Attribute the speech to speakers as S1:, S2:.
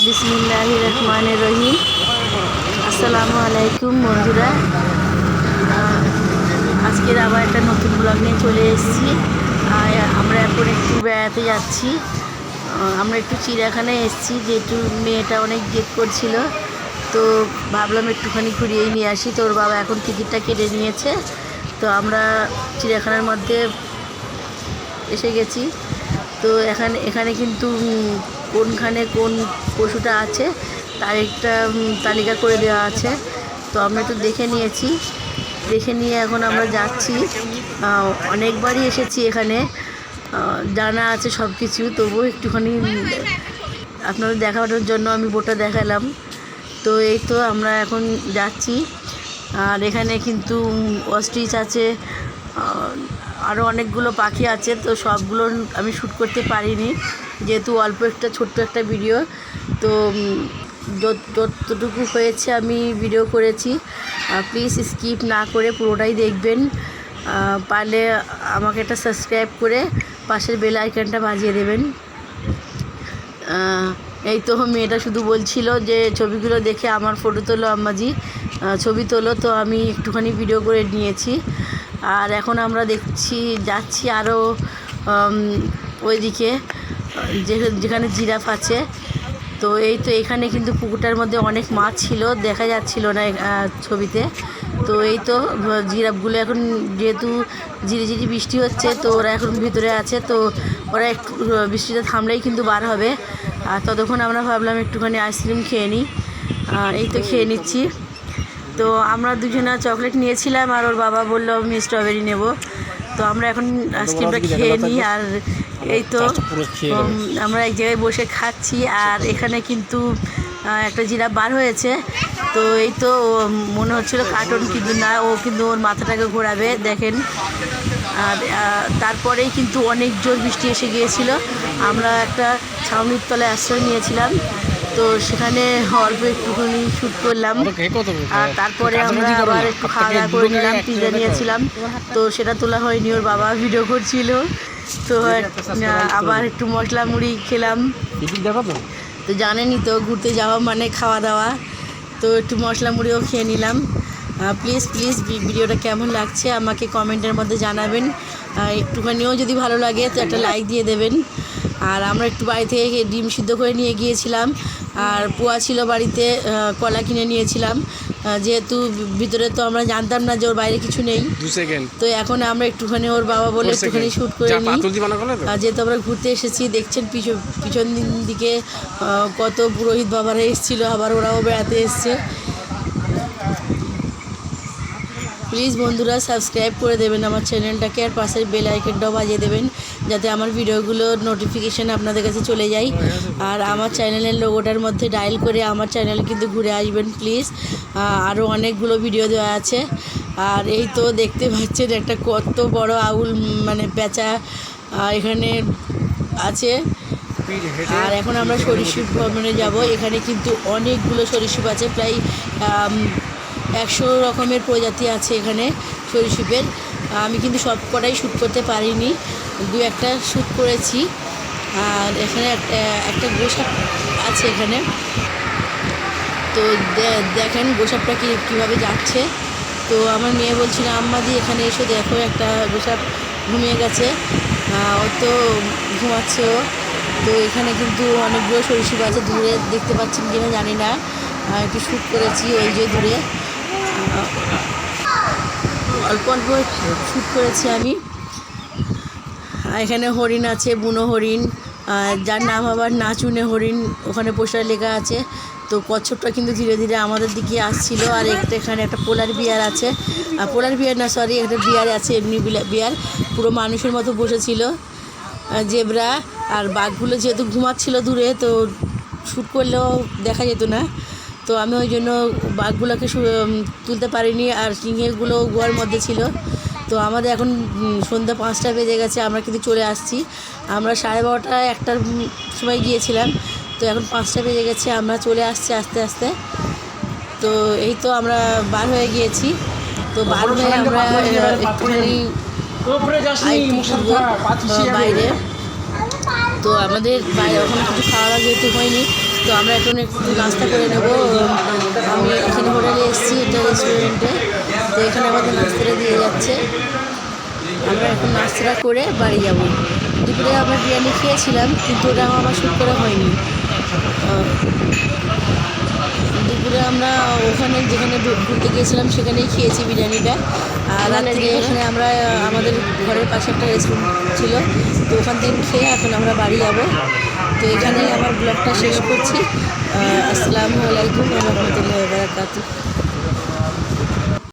S1: বিসমিল্লাহির রহমানির রহিম। আসসালামু আলাইকুম বন্ধুরা, আজকের আবার একটা নতুন ব্লগ নিয়ে চলে এসেছি। আমরা এখন একটু বেড়াতে যাচ্ছি। আমরা একটু চিড়িয়াখানায় এসেছি, যেহেতু মেয়েটা অনেক জেদ করছিল, তো ভাবলাম একটুখানি ঘুরিয়েই নিয়ে আসি। তো ওর বাবা এখন টিকিটটা কেটে নিয়েছে, তো আমরা চিড়িয়াখানার মধ্যে এসে গেছি। তো এখানে কিন্তু কোনখানে কোন পশুটা আছে তার একটা তালিকা করে দেওয়া আছে। তো আমরা একটু দেখে নিয়েছি, দেখে নিয়ে এখন আমরা যাচ্ছি। অনেকবারই এসেছি এখানে, জানা আছে সব কিছু, তবুও একটুখানি আপনাদের দেখানোর জন্য আমি বোটটা দেখালাম। তো এই তো আমরা এখন যাচ্ছি। আর এখানে কিন্তু অস্ট্রিচ আছে, আরও অনেকগুলো পাখি আছে। তো সবগুলো আমি শ্যুট করতে পারিনি, যেহেতু অল্প একটা ছোট্ট একটা ভিডিও। তো যতটুকু হয়েছে আমি ভিডিও করেছি। প্লিজ স্কিপ না করে পুরোটাই দেখবেন। পারলে আমাকে একটা সাবস্ক্রাইব করে পাশের বেল আইকনটা বাজিয়ে দেবেন। এই তো মেয়েটা শুধু বলছিল যে ছবিগুলো দেখে আমার ফটো তোলো আম্মাজি, ছবি তোলো। তো আমি একটুখানি ভিডিও করে নিয়েছি। আর এখন আমরা যাচ্ছি আরও ওইদিকে, যেখানে জিরাফ আছে। তো এই তো এখানে কিন্তু পুকুরটার মধ্যে অনেক মাছ ছিল, দেখা যাচ্ছিল না ছবিতে। তো এই তো জিরাফগুলো এখন, যেহেতু ঝিরিঝিরি বৃষ্টি হচ্ছে, তো ওরা এখন ভিতরে আছে। তো ওরা একটু বৃষ্টিটা থামলেই কিন্তু বার হবে। আর ততক্ষণ আমরা ভাবলাম একটুখানি আইসক্রিম খেয়ে নিই। এই তো খেয়ে নিচ্ছি। তো আমরা দুজনা চকলেট নিয়েছিলাম, আর ওর বাবা বললো আমি স্ট্রবেরি নেব। তো আমরা এখন আইসক্রিমটা খেয়ে নিই। আর এই তো আমরা এক জায়গায় বসে খাচ্ছি। আর এখানে কিন্তু একটা জিরাফ বার হয়েছে। তো এই তো মনে হচ্ছিলো কার্টুন, কিন্তু না, ও কিন্তু ওর মাথাটাকে ঘোরাবে, দেখেন। আর তারপরেই কিন্তু অনেক জোর বৃষ্টি এসে গিয়েছিল। আমরা একটা ছাউনির তলায় আশ্রয় নিয়েছিলাম, তো সেখানে অল্প একটুখানি শ্যুট করলাম। আর তারপরে আমরা আবার একটু খাওয়া দাওয়া করে নিলাম, পিজা নিয়েছিলাম, তো সেটা তোলা হয়নি, ওর বাবা ভিডিও করছিল। তো আবার একটু মশলা মুড়ি খেলাম। তো জানেনই তো ঘুরতে যাওয়া মানে খাওয়া দাওয়া, তো একটু মশলা মুড়িও খেয়ে নিলাম। প্লিজ ভিডিওটা কেমন লাগছে আমাকে কমেন্টের মধ্যে জানাবেন। একটুখানিও যদি ভালো লাগে তো একটা লাইক দিয়ে দেবেন। আর আমরা একটু বাড়ি থেকে ডিম সিদ্ধ করে নিয়ে গিয়েছিলাম, আর পোয়া ছিল বাড়িতে, কলা কিনে নিয়েছিলাম। যেহেতু ভিতরে তো আমরা জানতাম না যে ওর বাইরে কিছু নেই। তো এখন আমরা একটুখানি, ওর বাবা বলে একটুখানি শ্যুট করে নিই। যেহেতু আমরা ঘুরতে এসেছি, দেখছেন পিছন দিকে কত পুরোহিত বাবারা এসেছিলো, আবার ওরাও বেড়াতে এসছে। প্লিজ বন্ধুরা সাবস্ক্রাইব করে দেবেন আমার চ্যানেলটাকে, আর পাশের বেল আইকনটাও বাজিয়ে দেবেন, যাতে আমার ভিডিওগুলোর নোটিফিকেশান আপনাদের কাছে চলে যায়। আর আমার চ্যানেলের লোগোটার মধ্যে ডায়াল করে আমার চ্যানেল কিন্তু ঘুরে আসবেন প্লিজ। আরও অনেকগুলো ভিডিও দেওয়া আছে। আর এই তো দেখতে পাচ্ছেন একটা কত বড় আউল, মানে পেঁচা এখানে আছে। আর এখন আমরা সরীসৃপ ভ্রমণে যাব। এখানে কিন্তু অনেকগুলো সরীসৃপ আছে, প্রায় 100 রকমের প্রজাতি আছে এখানে সরীসৃপের। আমি কিন্তু সব কটাই শ্যুট করতে পারিনি, দু একটা শ্যুট করেছি। আর এখানে একটা গোসাপ আছে এখানে। তো দেখেন গোসাপটা কীভাবে যাচ্ছে। তো আমার মেয়ে বলছিল আম্মাদি এখানে এসে দেখো, একটা গোসাপ ঘুমিয়ে গেছে, ও তো ঘুমাচ্ছে ও। তো এখানে কিন্তু অনেকগুলো সরীসৃপ আছে, দূরে দেখতে পাচ্ছেন কিনা জানি না, একটু শ্যুট করেছি ওই যে দূরে, অল্প শ্যুট করেছি আমি। এখানে হরিণ আছে, বুনো হরিণ, যার নাম আবার নাচুনে হরিণ, ওখানে পোস্টারে লেখা আছে। তো কচ্ছপটা কিন্তু ধীরে ধীরে আমাদের দিকে আসছিল। আর এখানে একটা পোলার বিয়ার আছে, পোলার বিয়ার না, সরি, একটা বিয়ার আছে, এমনি বিয়ার, পুরো মানুষের মতো বসেছিল। জেব্রা আর বাঘগুলো যেহেতু ঘুমাচ্ছিল দূরে, তো শ্যুট করলেও দেখা যেত না। তো আমি ওই জন্য বাঘগুলোকে তুলতে পারিনি। আর সিংহেগুলো গুহার মধ্যে ছিল। তো আমাদের এখন সন্ধ্যা 5টা বেজে গেছে, আমরা কিন্তু চলে আসছি। আমরা 12:30 1টার সময় গিয়েছিলাম, তো এখন 5টা বেজে গেছে, আমরা চলে আসছি আস্তে আস্তে। তো এই তো আমরা বার হয়ে গিয়েছি। তো বার হয়ে আমরা একটুখানি বাইরে। তো আমাদের বাইরে ওখানে কিছু খাওয়া দাওয়া যেহেতু হয়নি, তো আমরা এখন একটু নাস্তা করে নেব। আমি এখানে হোটেলে এসেছি, এটা রেস্টুরেন্টে। তো এখানে আমাদের নাস্তাটা দিয়ে যাচ্ছে। আমরা এখন নাস্তাটা করে বাড়ি যাব। দুপুরে আমরা বিরিয়ানি খেয়েছিলাম, কিন্তু ওটা আমার শ্যুট করা হয়নি। দুপুরে আমরা ওখানে যেখানে ঘুরতে গিয়েছিলাম সেখানেই খেয়েছি বিরিয়ানিটা। আর রাত্রে এখানে আমরা আমাদের ঘরের পাশে একটা রেস্টুরেন্ট ছিল, তো ওখান থেকে খেয়ে এখন আমরা বাড়ি যাব। তো এখানেই আমার ব্লগটা শেষ করছি। আসসালামু আলাইকুম ওয়া রাহমাতুল্লাহি ওয়া বারাকাতুহু।